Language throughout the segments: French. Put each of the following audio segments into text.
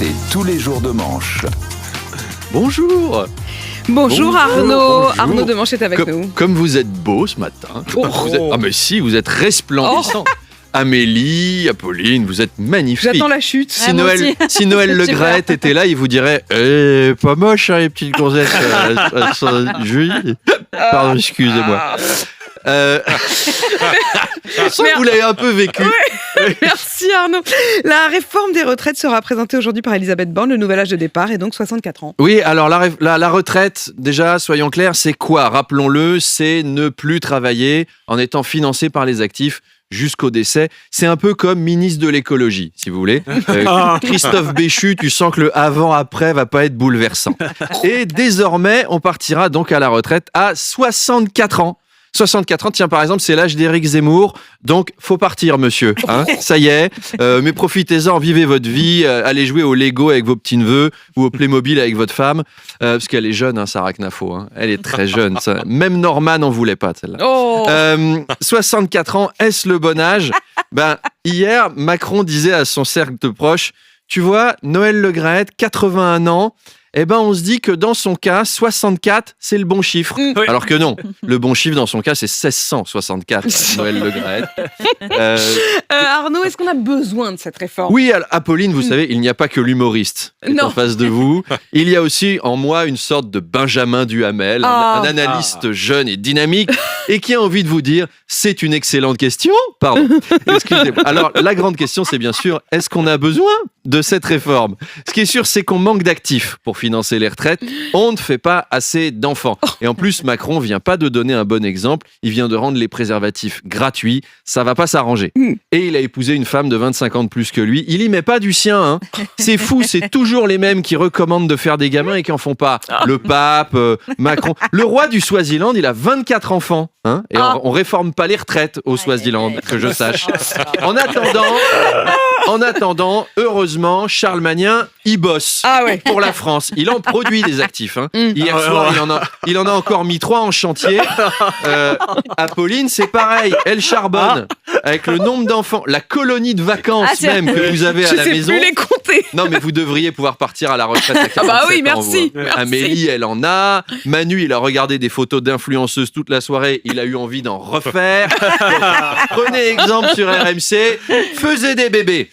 C'est tous les jours de manche. Bonjour. Bonjour Arnaud. Bonjour. Arnaud de Manche est avec nous. Comme vous êtes beau ce matin. Ah mais si, vous êtes resplendissant. Amélie, Apolline, vous êtes magnifiques. J'attends la chute. Si Noël Le Graët était là, il vous dirait pas moche hein, les petites courgettes. Elles sont jolies. Pardon, excusez-moi. Je sens que vous l'avez un peu vécu. Ouais. Merci Arnaud. La réforme des retraites sera présentée aujourd'hui par Elisabeth Borne. Le nouvel âge de départ est donc 64 ans. Oui, alors la retraite, déjà, soyons clairs, c'est quoi ? Rappelons-le, c'est ne plus travailler en étant financé par les actifs jusqu'au décès. C'est un peu comme ministre de l'écologie, si vous voulez. Christophe Béchu, tu sens que le avant-après va pas être bouleversant. Et désormais, on partira donc à la retraite à 64 ans. 64 ans, tiens, par exemple, c'est l'âge d'Éric Zemmour. Donc, faut partir, monsieur. Hein, ça y est. Mais profitez-en, vivez votre vie. Allez jouer au Lego avec vos petits-neveux ou au Playmobil avec votre femme. Parce qu'elle est jeune, hein, Sarah Knafo. Hein. Elle est très jeune. Ça. Même Norman n'en voulait pas, celle-là. Oh. 64 ans, est-ce le bon âge ? Hier, Macron disait à son cercle de proches, tu vois, Noël Le Graët, 81 ans, on se dit que dans son cas, 64, c'est le bon chiffre. Oui. Alors que non, le bon chiffre dans son cas, c'est 1664, Noël Le Graët. Arnaud, est-ce qu'on a besoin de cette réforme ? Oui, Apolline, vous savez, il n'y a pas que l'humoriste qui est en face de vous. Il y a aussi en moi une sorte de Benjamin Duhamel, un analyste jeune et dynamique, et qui a envie de vous dire, c'est une excellente question. Pardon, excusez-moi. Alors, la grande question, c'est bien sûr, est-ce qu'on a besoin de cette réforme ? Ce qui est sûr, c'est qu'on manque d'actifs pour financer les retraites. On ne fait pas assez d'enfants. Et en plus, Macron vient pas de donner un bon exemple. Il vient de rendre les préservatifs gratuits. Ça va pas s'arranger. Et il a épousé une femme de 25 ans de plus que lui. Il y met pas du sien. Hein. C'est fou. C'est toujours les mêmes qui recommandent de faire des gamins et qui en font pas. Le pape, Macron. Le roi du Swaziland, il a 24 enfants. Hein, et on réforme pas les retraites au Swaziland, que je sache. En attendant, heureusement, Charles Magnin, il bosse pour la France. Il en produit des actifs. Hein. Hier soir, il en a encore mis 3 en chantier. Apolline, c'est pareil. Elle charbonne avec le nombre d'enfants, la colonie de vacances même que vous avez à la maison. Je sais plus les compter. Non, mais vous devriez pouvoir partir à la retraite à 47 ans. Merci. Amélie, elle en a. Manu, il a regardé des photos d'influenceuses toute la soirée. Il a eu envie d'en refaire. Prenez exemple sur RMC. Faisait des bébés.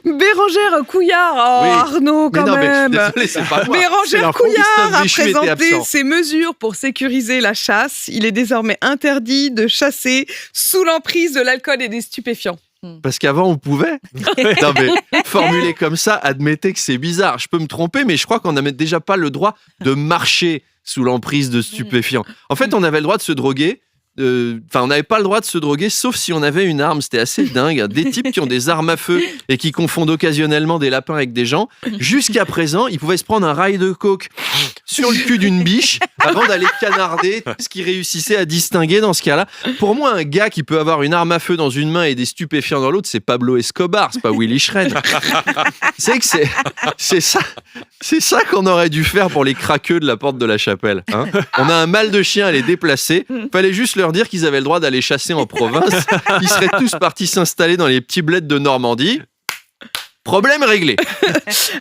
Bérangère Couillard, Arnaud quand même. Désolé, c'est pas moi. Bérangère Couillard a Béchu était présenté absent. ses mesures pour sécuriser la chasse. Il est désormais interdit de chasser sous l'emprise de l'alcool et des stupéfiants. Parce qu'avant, on pouvait. Non, mais formulé comme ça, admettez que c'est bizarre. Je peux me tromper, mais je crois qu'on n'avait déjà pas le droit de marcher sous l'emprise de stupéfiants. En fait, on avait le droit de se droguer. On n'avait pas le droit de se droguer, sauf si on avait une arme. C'était assez dingue. Hein. Des types qui ont des armes à feu et qui confondent occasionnellement des lapins avec des gens. Jusqu'à présent, ils pouvaient se prendre un rail de coke sur le cul d'une biche avant d'aller canarder ce qu'ils réussissaient à distinguer dans ce cas-là. Pour moi, un gars qui peut avoir une arme à feu dans une main et des stupéfiants dans l'autre, c'est Pablo Escobar, c'est pas Willy Schren. C'est que c'est ça qu'on aurait dû faire pour les craqueux de la porte de la chapelle. Hein. On a un mal de chien à les déplacer. Fallait juste leur dire qu'ils avaient le droit d'aller chasser en province. Ils seraient tous partis s'installer dans les petits bleds de Normandie. Problème réglé.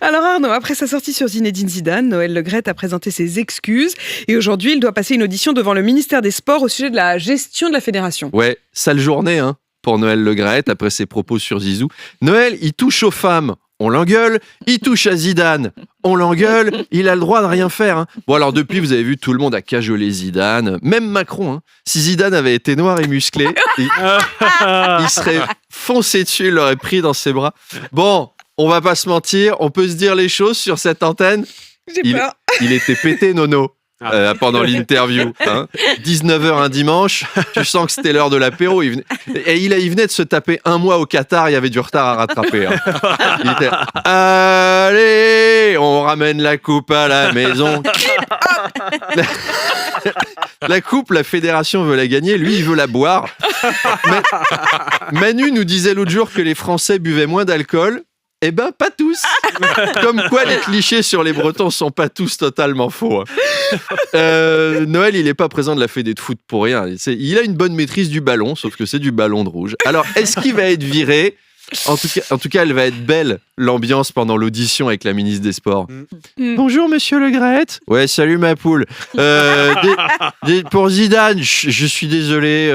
Alors Arnaud, après sa sortie sur Zinedine Zidane, Noël Le Graët a présenté ses excuses et aujourd'hui il doit passer une audition devant le ministère des Sports au sujet de la gestion de la fédération. Ouais, sale journée hein, pour Noël Le Graët après ses propos sur Zizou. Noël, il touche aux femmes. On l'engueule, il touche à Zidane, on l'engueule, il a le droit de rien faire. Hein. Bon alors depuis, vous avez vu, tout le monde a cajolé Zidane, même Macron. Hein. Si Zidane avait été noir et musclé, il serait foncé dessus, il l'aurait pris dans ses bras. Bon, on va pas se mentir, on peut se dire les choses sur cette antenne. J'ai peur. Il était pété, Nono. Pendant l'interview. Hein. 19h un dimanche, tu sens que c'était l'heure de l'apéro. Il venait de se taper 1 mois au Qatar, il y avait du retard à rattraper. Hein. Il était allez, on ramène la coupe à la maison. La coupe, la fédération veut la gagner, lui il veut la boire. Manu nous disait l'autre jour que les Français buvaient moins d'alcool. Eh ben, pas tous. Comme quoi, les clichés sur les Bretons sont pas tous totalement faux. Noël, il est pas présent de la fédé de foot pour rien. Il a une bonne maîtrise du ballon, sauf que c'est du ballon de rouge. Alors, est-ce qu'il va être viré ? En tout cas, elle va être belle, l'ambiance pendant l'audition avec la ministre des Sports. Mm. Bonjour, monsieur Le Graët. Ouais, salut ma poule. Pour Zidane, je suis désolé,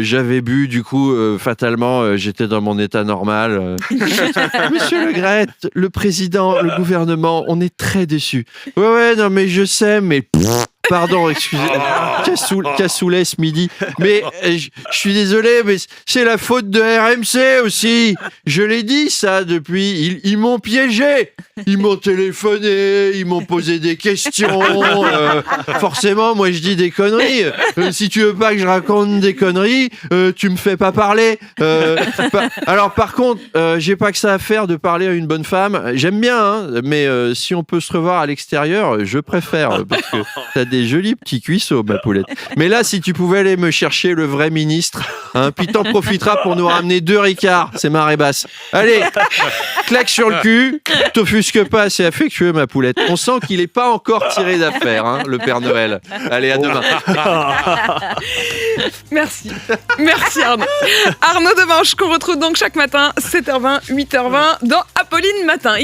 j'avais bu, du coup, fatalement, j'étais dans mon état normal. Monsieur Le Graët, le président, le gouvernement, on est très déçus. Ouais, non, mais je sais, mais... Pardon, excusez, cassoulet ce midi. Mais je suis désolé, mais c'est la faute de RMC aussi. Je l'ai dit ça depuis. Ils m'ont piégé. Ils m'ont téléphoné, ils m'ont posé des questions. Forcément, moi je dis des conneries. Si tu veux pas que je raconte des conneries, tu me fais pas parler. Alors par contre, j'ai pas que ça à faire de parler à une bonne femme. J'aime bien, hein, mais si on peut se revoir à l'extérieur, je préfère parce que t'as des jolis petits cuisseaux, ma poulette. Mais là, si tu pouvais aller me chercher le vrai ministre, hein, puis t'en profiteras pour nous ramener 2 Ricards, c'est marée basse. Allez, claque sur le cul, t'offusque pas, c'est affectueux, ma poulette. On sent qu'il est pas encore tiré d'affaire, hein, le Père Noël. Allez, à demain. Merci Arnaud. Arnaud Demanche qu'on retrouve donc chaque matin 7h20, 8h20 dans Apolline Matin. Il est